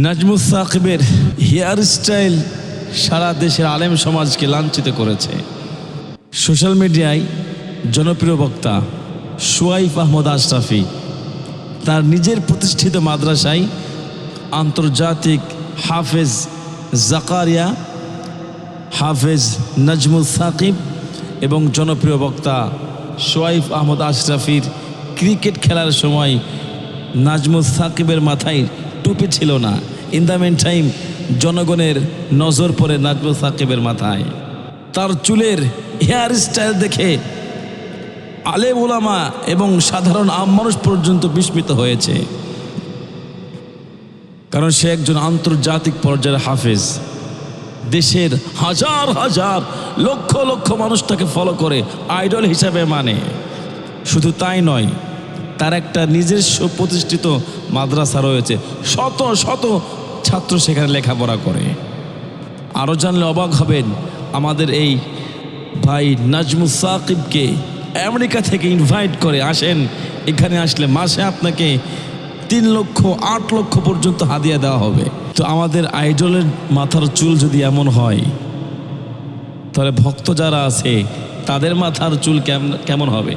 নাজমুস সাকিবের hair style সারা দেশের আলেম সমাজকে লাঞ্ছিত করেছে। সোশ্যাল মিডিয়ায় জনপ্রিয় বক্তা সোয়াইফ আহমদ আশরাফি তার নিজের প্রতিষ্ঠিত মাদ্রাসায় আন্তর্জাতিক হাফেজ জাকারিয়া, হাফেজ নাজমুস সাকিব এবং জনপ্রিয় বক্তা সোয়াইফ আহমদ আশরাফির ক্রিকেট খেলার সময় নাজমুস সাকিবের মাথায় টুপি ছিল না। ইন দ্য মেন টাইম জনগণের নজর পড়ে নাজমুস সাকিবের মাথায়। তার চুলের হেয়ার স্টাইল দেখে আলেম ওলামা এবং সাধারণ আম মানুষ পর্যন্ত বিস্মিত হয়েছে, কারণ সে একজন আন্তর্জাতিক পর্যায়ের হাফেজ। দেশের হাজার হাজার লক্ষ লক্ষ মানুষ তাকে ফলো করে, আইডল হিসাবে মানে। শুধু তাই নয়, তার একটা নিজস্ব প্রতিষ্ঠিত মাদ্রাসা রয়েছে, শত শত ছাত্র সেখানে লেখাপড়া করে। আরও জানলে অবাক হবেন, আমাদের এই ভাই নাজমুস সাকিবকে আমেরিকা থেকে ইনভাইট করে, আসেন এখানে আসলে মাসে আপনাকে 3 লক্ষ 8 লক্ষ পর্যন্ত হাদিয়া দেওয়া হবে। তো আমাদের আইডলের মাথার চুল যদি এমন হয়, তাহলে ভক্ত যারা আছে তাদের মাথার চুল কেমন হবে?